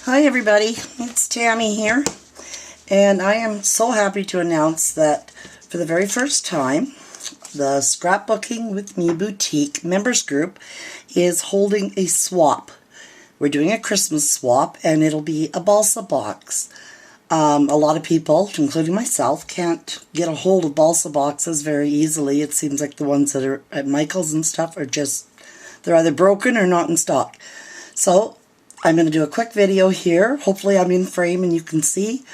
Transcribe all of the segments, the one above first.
Hi everybody, it's Tammy here, and I am so happy to announce that for the very first time, the Scrapbooking With Me Boutique members group is holding a swap. We're doing a Christmas swap, and it'll be a Balsa box. A lot of people, including myself, can't get a hold of Balsa boxes very easily. It seems like the ones that are at Michael's and stuff are just, they're either broken or not in stock. So I'm going to do a quick video here, hopefully I'm in frame and you can see,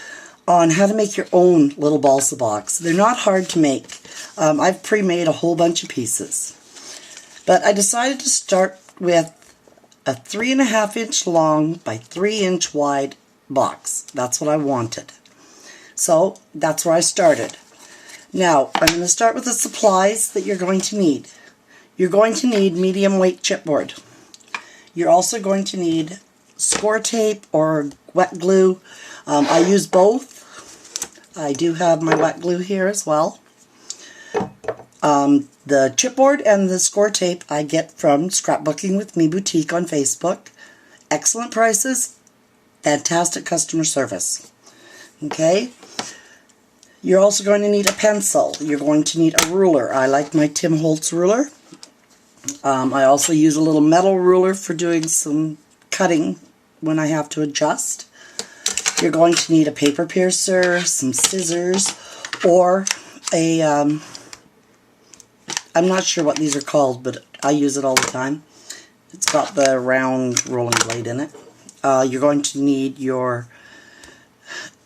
on how to make your own little Balsa box. They're not hard to make. I've pre-made a whole bunch of pieces. But I decided to start with a 3.5 inch long by 3 inch wide box. That's what I wanted. So that's where I started. Now I'm going to start with the supplies that you're going to need. You're going to need medium weight chipboard. You're also going to need score tape or wet glue. I use both. I do have my wet glue here as well. The chipboard and the score tape I get from Scrapbooking With Me Boutique on Facebook. Excellent prices, fantastic customer service. Okay? You're also going to need a pencil. You're going to need a ruler. I like my Tim Holtz ruler. I also use a little metal ruler for doing some cutting when I have to adjust. You're going to need a paper piercer, some scissors, or a, I'm not sure what these are called, but I use it all the time. It's got the round rolling blade in it. You're going to need your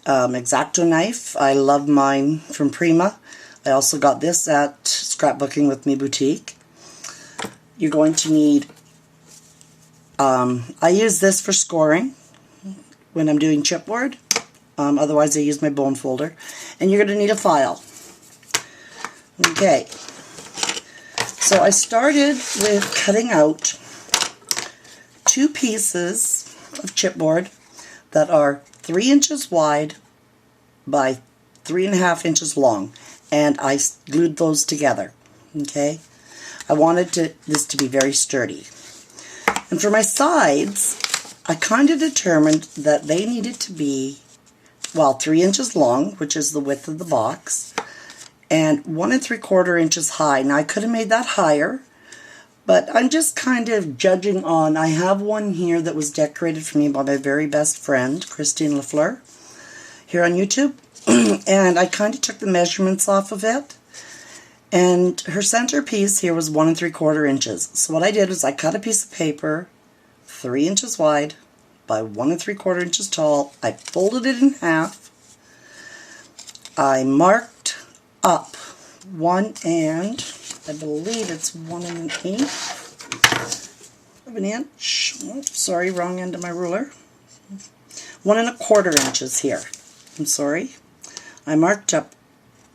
X-Acto knife. I love mine from Prima. I also got this at Scrapbooking With Me Boutique. You're going to need, I use this for scoring when I'm doing chipboard. Otherwise I use my bone folder. And you're going to need a file. Okay. So I started with cutting out 2 pieces of chipboard that are 3 inches wide by 3.5 inches long. And I glued those together. Okay. I wanted this to be very sturdy. And for my sides, I kind of determined that they needed to be, well, 3 inches long, which is the width of the box, and 1 3/4 inches high. Now I could have made that higher, but I'm just kind of judging on, I have one here that was decorated for me by my very best friend, Christine Lafleur, here on YouTube, and I kind of took the measurements off of it. And her centerpiece here was 1 3/4 inches. So what I did was I cut a piece of paper 3 inches wide by 1 3/4 inches tall. I folded it in half. I marked up 1 and I believe it's 1 1/8 of an inch. Oh, sorry, wrong end of my ruler. 1 1/4 inches here. I'm sorry. I marked up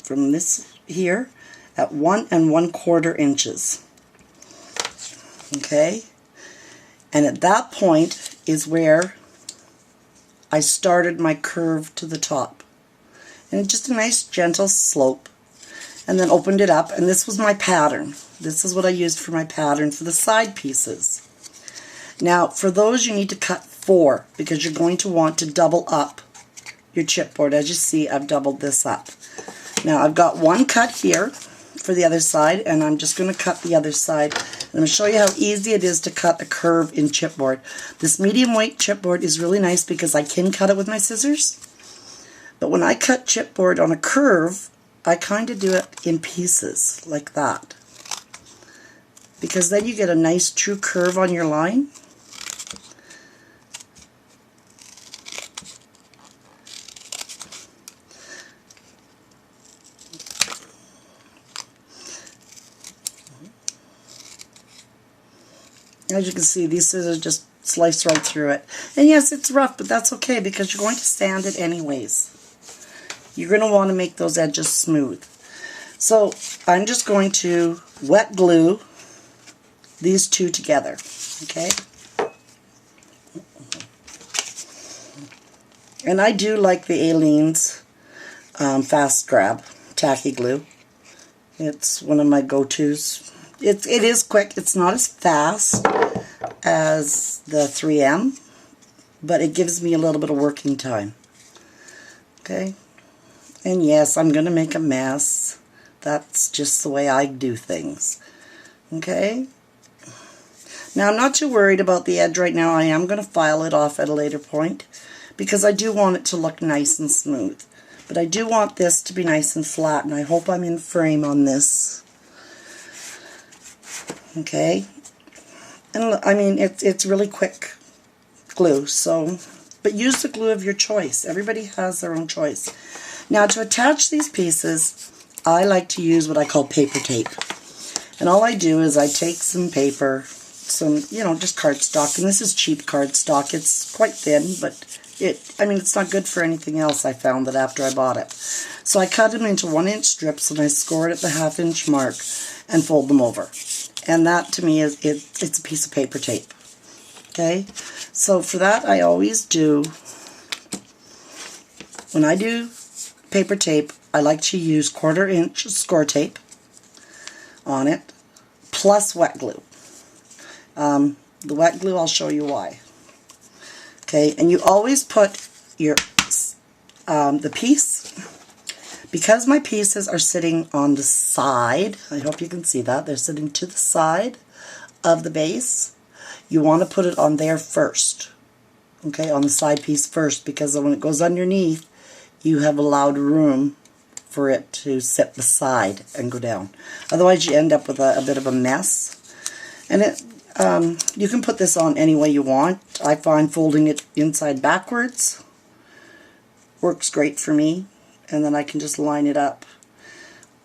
from this here at 1 1/4 inches. Okay? And at that point is where I started my curve to the top. And just a nice gentle slope. And then opened it up, and this was my pattern. This is what I used for my pattern for the side pieces. Now, for those you need to cut 4, because you're going to want to double up your chipboard. As you see, I've doubled this up. Now, I've got one cut here for the other side, and I'm just going to cut the other side. I'm going to show you how easy it is to cut a curve in chipboard. This medium weight chipboard is really nice because I can cut it with my scissors, but when I cut chipboard on a curve, I kind of do it in pieces like that, because then you get a nice true curve on your line. As you can see, these scissors just slice right through it. And yes, it's rough, but that's okay because you're going to sand it anyways. You're going to want to make those edges smooth. So I'm just going to wet glue these 2 together. Okay? And I do like the Aleene's Fast Grab tacky glue. It's one of my go-tos. It is quick. It's not as fast as the 3M, but it gives me a little bit of working time. Okay, and yes, I'm going to make a mess. That's just the way I do things. Okay, now I'm not too worried about the edge right now. I am going to file it off at a later point because I do want it to look nice and smooth. But I do want this to be nice and flat, and I hope I'm in frame on this. Okay, and I mean it's really quick glue, so but use the glue of your choice. Everybody has their own choice. Now to attach these pieces, I like to use what I call paper tape. And all I do is I take some paper, some, you know, just cardstock, and this is cheap cardstock. It's quite thin, but I mean, it's not good for anything else, I found that after I bought it. So I cut them into 1-inch strips, and I score it at the 1/2-inch mark and fold them over. And that, to me, it's a piece of paper tape. Okay? So for that, I always do, when I do paper tape, I like to use 1/4-inch score tape on it, plus wet glue. The wet glue, I'll show you why. Okay, and you always put your the piece, because my pieces are sitting on the side, I hope you can see that, they're sitting to the side of the base, you want to put it on there first. Okay, on the side piece first, because when it goes underneath, you have allowed room for it to sit beside and go down. Otherwise you end up with a bit of a mess. And you can put this on any way you want. I find folding it inside backwards works great for me, and then I can just line it up.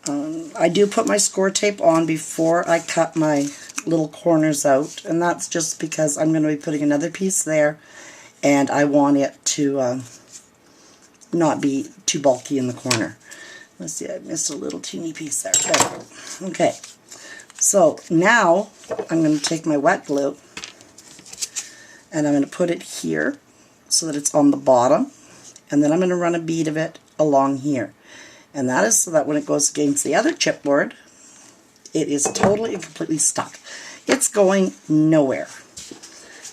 I do put my score tape on before I cut my little corners out, and that's just because I'm going to be putting another piece there, and I want it to not be too bulky in the corner. Let's see, I missed a little teeny piece there. There. Okay. So now I'm going to take my wet glue and I'm going to put it here so that it's on the bottom, and then I'm going to run a bead of it along here, and that is so that when it goes against the other chipboard, it is totally and completely stuck. It's going nowhere.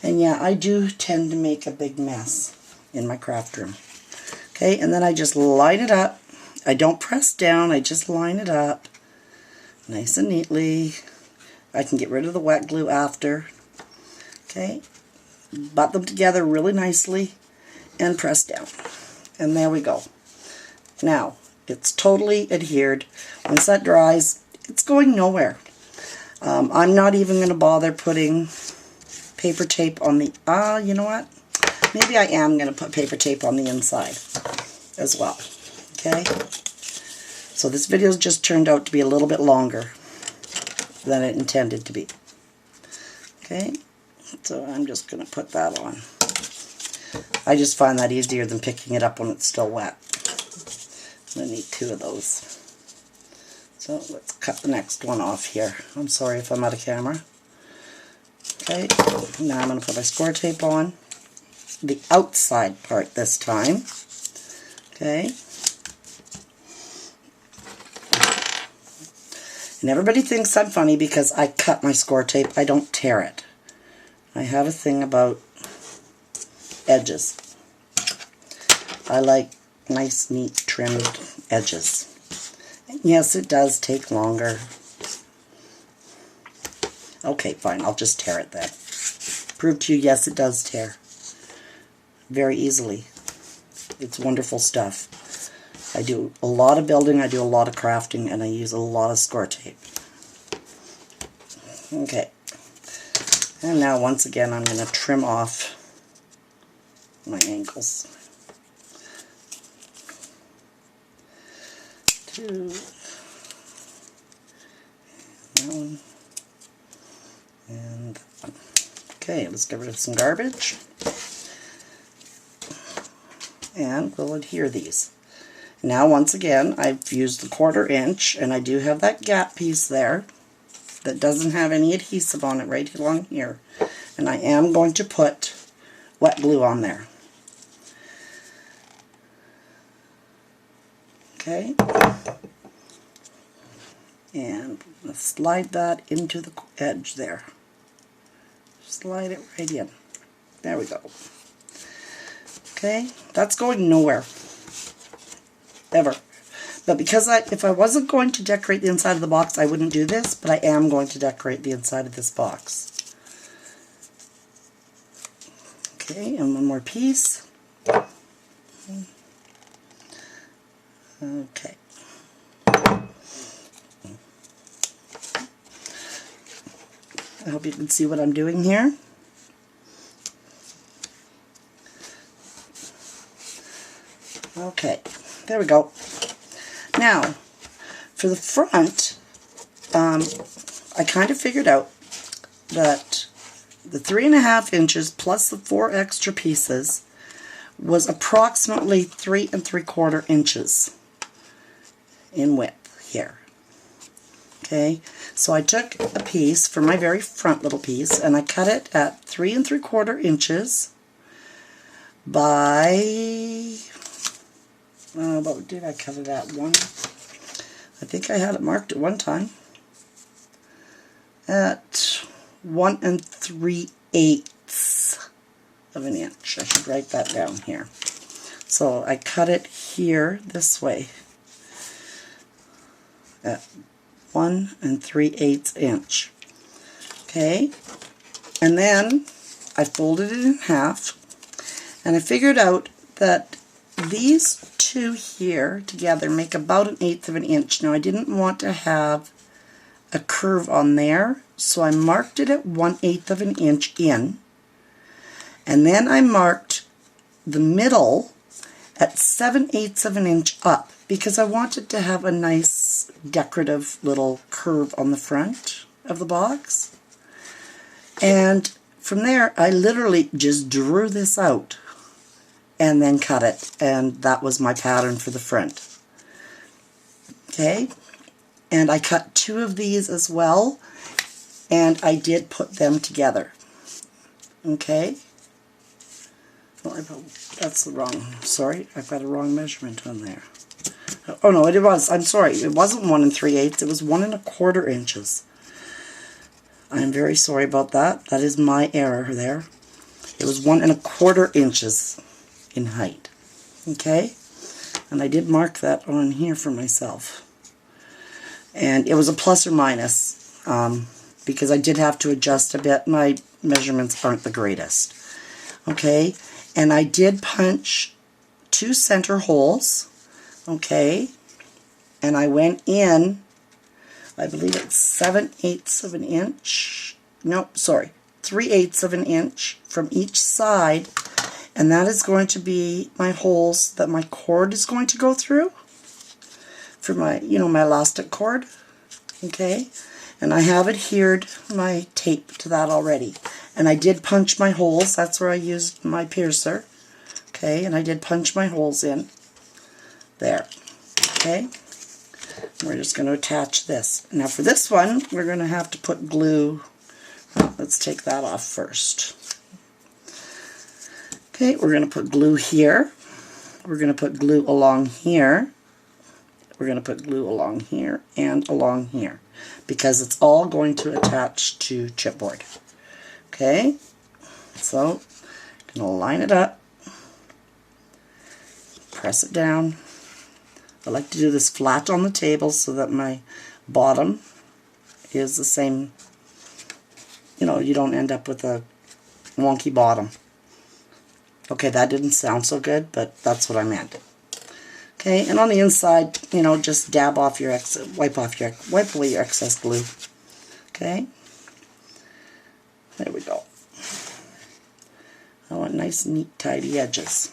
And yeah, I do tend to make a big mess in my craft room. Okay, and then I just line it up. I don't press down, I just line it up nice and neatly. I can get rid of the wet glue after. Okay, butt them together really nicely and press down. And there we go. Now, it's totally adhered. Once that dries, it's going nowhere. I'm not even going to bother putting paper tape on the, you know what? Maybe I am going to put paper tape on the inside as well. Okay? So this video's just turned out to be a little bit longer than it intended to be. Okay, so I'm just going to put that on. I just find that easier than picking it up when it's still wet. I'm going to need 2 of those. So let's cut the next one off here. I'm sorry if I'm out of camera. Okay, now I'm going to put my score tape on. The outside part this time. Okay. And everybody thinks I'm funny because I cut my score tape. I don't tear it. I have a thing about edges. I like nice, neat, trimmed edges. And yes, it does take longer. Okay, fine. I'll just tear it then. Prove to you, yes, it does tear. Very easily. It's wonderful stuff. I do a lot of building, I do a lot of crafting, and I use a lot of score tape. Okay. And now once again I'm going to trim off my angles. 2. That one. And that one. Okay, let's get rid of some garbage. And we'll adhere these. Now once again I've used the 1/4 inch, and I do have that gap piece there that doesn't have any adhesive on it right along here, and I am going to put wet glue on there. Okay, and let's slide that into the edge there. Slide it right in. There we go. Okay, that's going nowhere, ever. But because if I wasn't going to decorate the inside of the box, I wouldn't do this, but I am going to decorate the inside of this box. Okay, and one more piece. Okay. I hope you can see what I'm doing here. Okay, there we go. Now, for the front, I kind of figured out that the 3.5 inches plus the 4 extra pieces was approximately 3 3/4 inches in width here. Okay, so I took a piece for my very front little piece and I cut it at 3 3/4 inches by, what did I cut it at? I think I had it marked at one time at 1 3/8 of an inch. I should write that down here. So I cut it here this way at 1 3/8 inch. Okay, and then I folded it in half and I figured out that these two here together make about 1/8 of an inch. Now I didn't want to have a curve on there, so I marked it at 1/8 of an inch in, and then I marked the middle at 7/8 of an inch up because I wanted to have a nice decorative little curve on the front of the box. And from there I literally just drew this out and then cut it, and that was my pattern for the front. Okay, and I cut 2 of these as well, and I did put them together. Okay, well, that's the wrong, sorry, I've got a wrong measurement on there. Oh no, it was, I'm sorry, it wasn't 1 3/8, it was 1 1/4 inches. I'm very sorry about that. That is my error there. It was 1 1/4 inches in height. Okay, and I did mark that on here for myself. And it was a plus or minus because I did have to adjust a bit. My measurements aren't the greatest. Okay, and I did punch 2 center holes. Okay, and I went in, I believe it's 7/8 of an inch. No, sorry, 3/8 of an inch from each side, and that is going to be my holes that my cord is going to go through for my, my elastic cord. Okay, and I have adhered my tape to that already, and I did punch my holes. That's where I used my piercer. Okay, and I did punch my holes in there. Okay, we're just going to attach this. Now for this one, we're going to have to put glue. Well, let's take that off first. Okay, we're going to put glue here. We're going to put glue along here. We're going to put glue along here and along here because it's all going to attach to chipboard. Okay, so I'm going to line it up, press it down. I like to do this flat on the table so that my bottom is the same, you don't end up with a wonky bottom. Okay, that didn't sound so good, but that's what I meant. Okay, and on the inside, just dab off your wipe away your excess glue. Okay, there we go. I want nice, neat, tidy edges.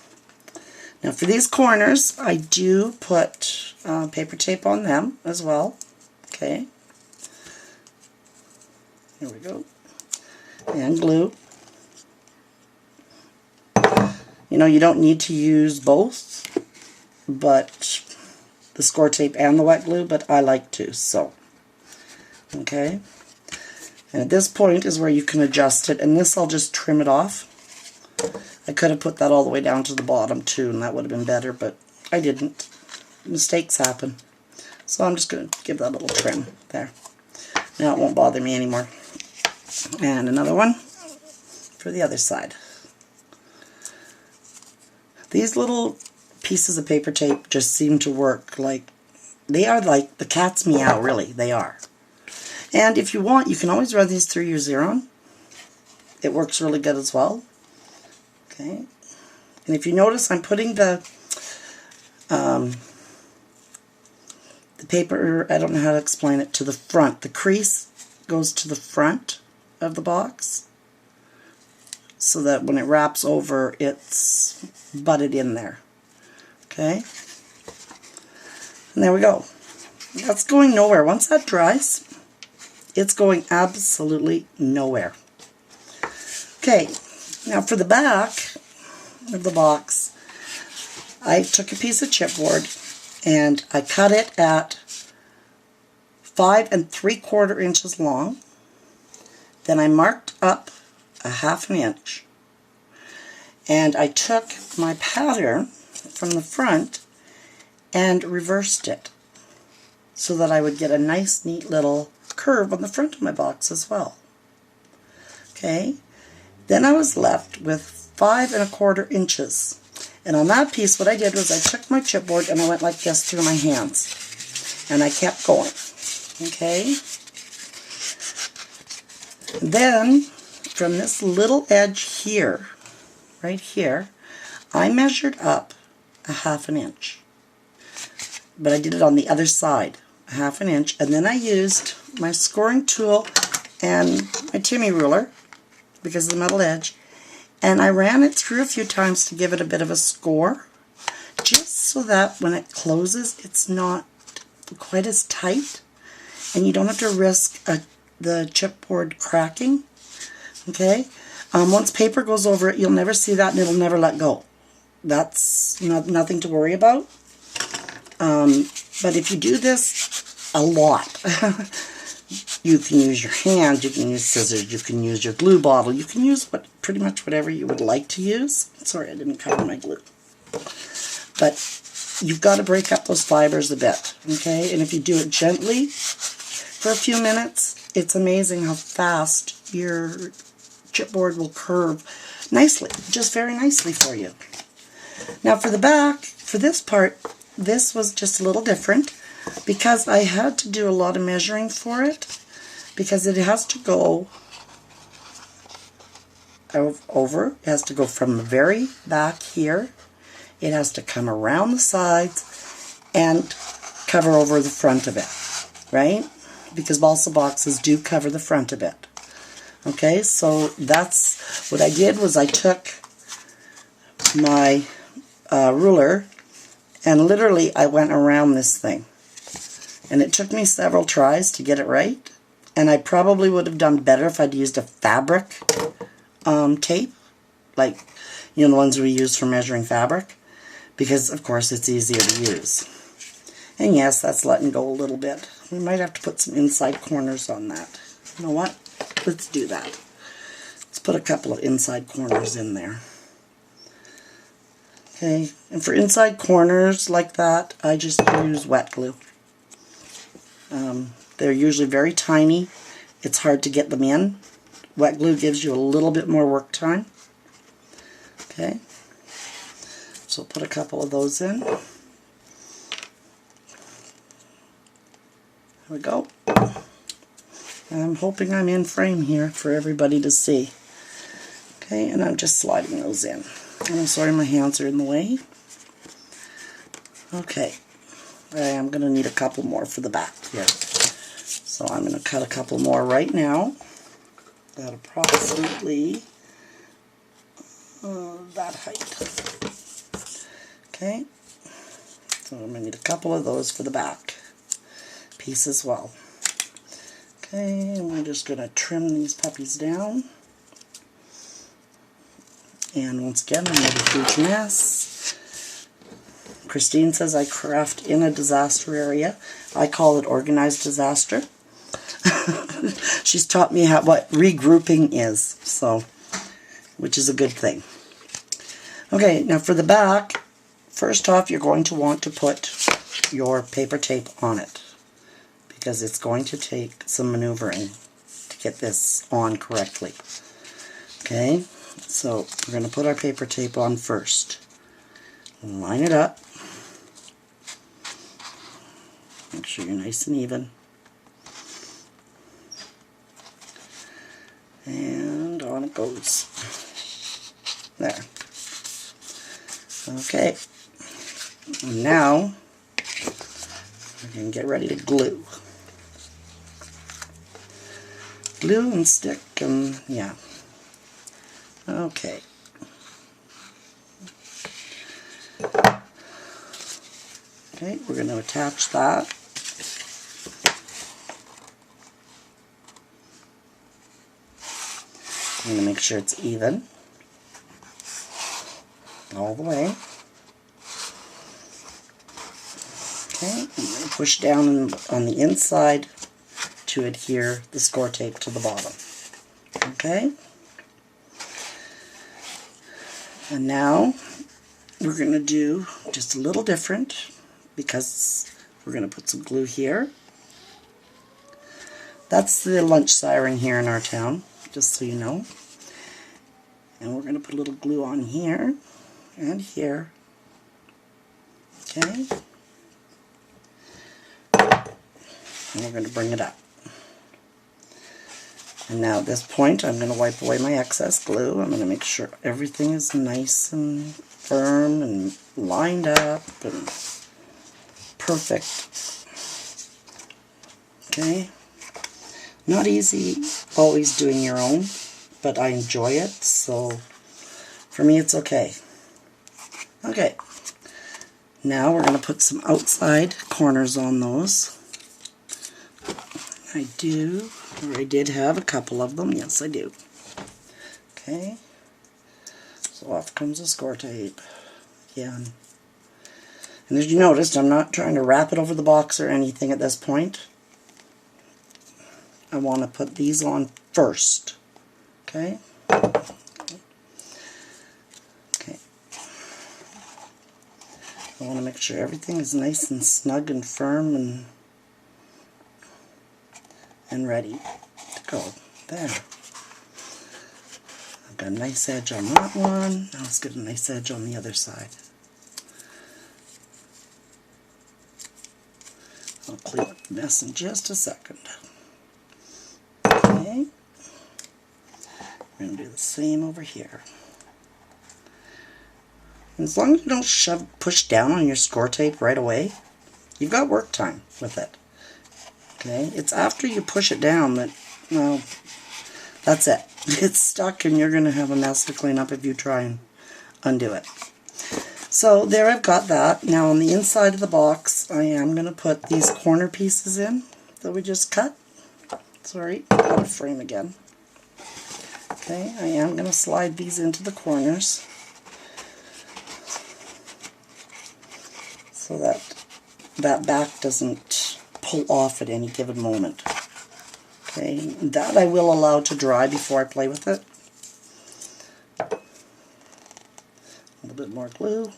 Now for these corners, I do put paper tape on them as well. Okay, here we go, and glue. You don't need to use both, but the score tape and the wet glue, but I like to, so. Okay, and at this point is where you can adjust it, and this I'll just trim it off. I could have put that all the way down to the bottom too, and that would have been better, but I didn't. Mistakes happen. So I'm just going to give that a little trim there. Now it won't bother me anymore. And another one for the other side. These little pieces of paper tape just seem to work like, they are like the cat's meow, really, they are. And if you want, you can always run these through your Xeron. It works really good as well. Okay. And if you notice, I'm putting the paper, I don't know how to explain it, to the front. The crease goes to the front of the box so that when it wraps over, it's butted in there. Okay? And there we go. That's going nowhere. Once that dries, it's going absolutely nowhere. Okay, now for the back of the box, I took a piece of chipboard and I cut it at 5 3/4 inches long. Then I marked up a 1/2 inch, and I took my pattern from the front and reversed it so that I would get a nice neat little curve on the front of my box as well. Okay, then I was left with 5 1/4 inches. And on that piece, what I did was I took my chipboard and I went like this through my hands. And I kept going. Okay? Then, from this little edge here, right here, I measured up a 1/2 inch. But I did it on the other side, a 1/2 inch. And then I used my scoring tool and my Timmy ruler, because of the metal edge, and I ran it through a few times to give it a bit of a score, just so that when it closes, it's not quite as tight, and you don't have to risk the chipboard cracking. Okay? Once paper goes over it, you'll never see that, and it'll never let go. That's nothing to worry about. But if you do this a lot, you can use your hand, you can use scissors, you can use your glue bottle, you can use pretty much whatever you would like to use. Sorry, I didn't cover my glue. But you've got to break up those fibers a bit, okay? And if you do it gently for a few minutes, it's amazing how fast your chipboard will curve nicely, just very nicely for you. Now for the back, for this part, this was just a little different because I had to do a lot of measuring for it, because it has to go over, it has to go from the very back here, it has to come around the sides and cover over the front of it, right? Because balsa boxes do cover the front of it. Okay, so that's what I did, was I took my ruler and literally I went around this thing. And it took me several tries to get it right. And I probably would have done better if I'd used a fabric tape, like, the ones we use for measuring fabric, because of course it's easier to use. And yes, that's letting go a little bit. We might have to put some inside corners on that. You know what? Let's do that. Let's put a couple of inside corners in there. Okay, and for inside corners like that, I just use wet glue. They're usually very tiny. It's hard to get them in. Wet glue gives you a little bit more work time. Okay, so put a couple of those in. There we go. I'm hoping I'm in frame here for everybody to see. Okay, and I'm just sliding those in. And I'm sorry my hands are in the way. Okay, I am going to need a couple more for the back here. So I'm going to cut a couple more right now. At approximately that height. Okay, so I'm going to need a couple of those for the back piece as well. Okay, and we're just going to trim these puppies down. And once again, I made a huge mess. Christine says I craft in a disaster area. I call it organized disaster. She's taught me what regrouping is, so, which is a good thing. Okay, now for the back, first off, you're going to want to put your paper tape on it, because it's going to take some maneuvering to get this on correctly. Okay, so we're going to put our paper tape on first. And line it up. Make sure you're nice and even. And on it goes. There. Okay. Now we're going to get ready to glue. Glue and stick and yeah. Okay. Okay, we're going to attach that. I'm going to make sure it's even all the way. Okay, I'm going to push down on the inside to adhere the score tape to the bottom. Okay? And now we're going to do just a little different because we're going to put some glue here. That's the lunch siren here in our town, just so you know. And we're going to put a little glue on here and here. Okay? And we're going to bring it up. And now at this point I'm going to wipe away my excess glue. I'm going to make sure everything is nice and firm and lined up and perfect. Okay? Not easy always doing your own, but I enjoy it, so for me it's okay. Okay, now we're going to put some outside corners on those. I did have a couple of them, yes I do. Okay, so off comes the score tape again. And as you noticed, I'm not trying to wrap it over the box or anything at this point. I want to put these on first. Okay? Okay. I want to make sure everything is nice and snug and firm and ready to go. There. I've got a nice edge on that one. Now let's get a nice edge on the other side. I'll clean up the mess in just a second. Okay. We're going to do the same over here. And as long as you don't push down on your score tape right away, you've got work time with it. Okay, it's after you push it down that, well, that's it. It's stuck and you're going to have a mess to clean up if you try and undo it. So there I've got that. Now on the inside of the box I am going to put these corner pieces in that we just cut. Sorry, out of frame again. Okay, I am going to slide these into the corners so that back doesn't pull off at any given moment. Okay, that I will allow to dry before I play with it. A little bit more glue.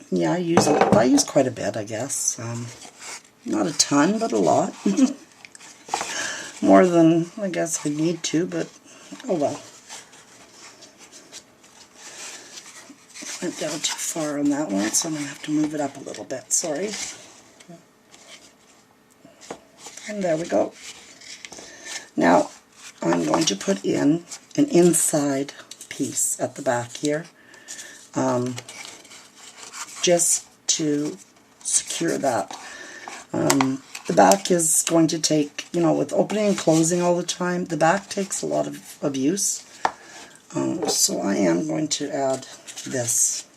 Yeah, I use quite a bit, I guess. Not a ton, but a lot. More than I guess I need to, but oh well. Went down too far on that one, so I'm going to have to move it up a little bit. Sorry. And there we go. Now I'm going to put in an inside piece at the back here, just to secure that. The back is going to take, you know, with opening and closing all the time, the back takes a lot of use. So I am going to add this.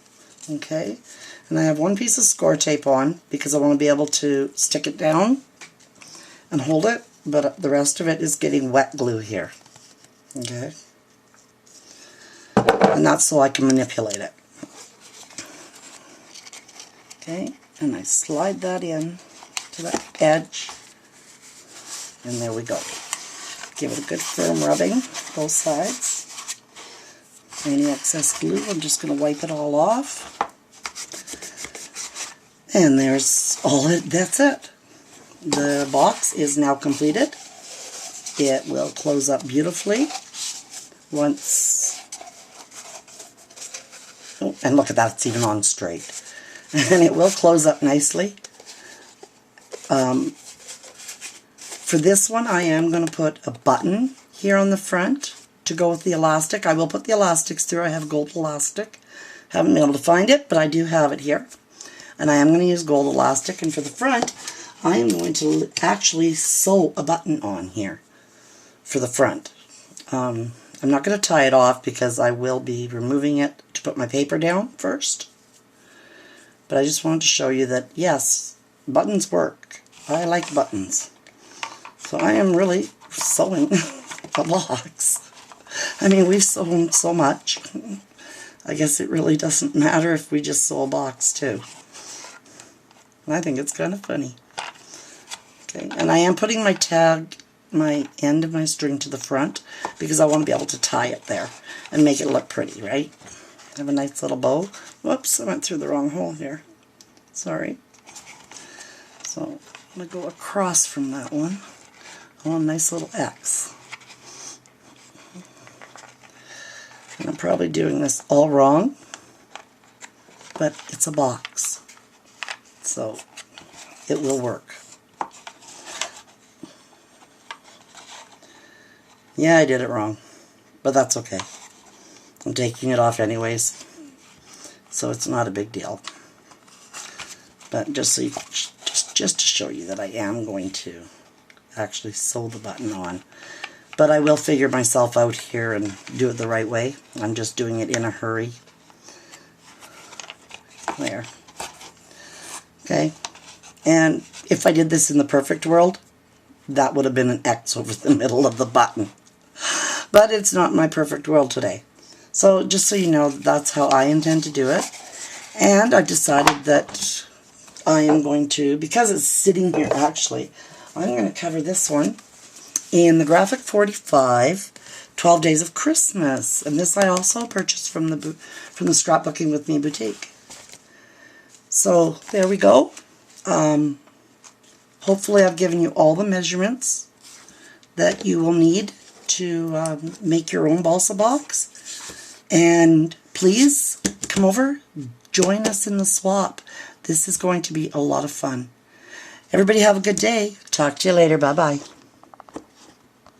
Okay, and I have one piece of score tape on because I want to be able to stick it down and hold it, but the rest of it is getting wet glue here. Okay, and that's so I can manipulate it. Okay, and I slide that in to that edge, and there we go. Give it a good firm rubbing, both sides. Any excess glue, I'm just going to wipe it all off. And there's that's it. The box is now completed. It will close up beautifully once Oh, and look at that, it's even on straight. And it will close up nicely. For this one, I am going to put a button here on the front to go with the elastic. I will put the elastics through. I have gold elastic. Haven't been able to find it, but I do have it here. And I am going to use gold elastic. And for the front, I am going to actually sew a button on here for the front. I'm not going to tie it off because I will be removing it to put my paper down first. But I just wanted to show you that, yes, buttons work. I like buttons. So I am really sewing a box. I mean, we've sewn so much. I guess it really doesn't matter if we just sew a box too. And I think it's kind of funny. Okay, and I am putting my tag, my end of my string to the front because I want to be able to tie it there and make it look pretty, right? Have a nice little bow. Whoops, I went through the wrong hole here. Sorry. So I'm going to go across from that one. I want a nice little X. And I'm probably doing this all wrong, but it's a box, so it will work. Yeah, I did it wrong, but that's okay. I'm taking it off anyways, so it's not a big deal. But just so you, just to show you that I am going to actually sew the button on. But I will figure myself out here and do it the right way. I'm just doing it in a hurry. There. Okay. And if I did this in the perfect world, that would have been an X over the middle of the button. But it's not my perfect world today. So just so you know, that's how I intend to do it. And I decided that I am going to, because it's sitting here actually, I'm going to cover this one in the Graphic 45, 12 Days of Christmas. And this I also purchased from the Scrapbooking With Me boutique. So there we go. Hopefully I've given you all the measurements that you will need to make your own balsa box. And please come over, join us in the swap. This is going to be a lot of fun. Everybody have a good day. Talk to you later. Bye-bye.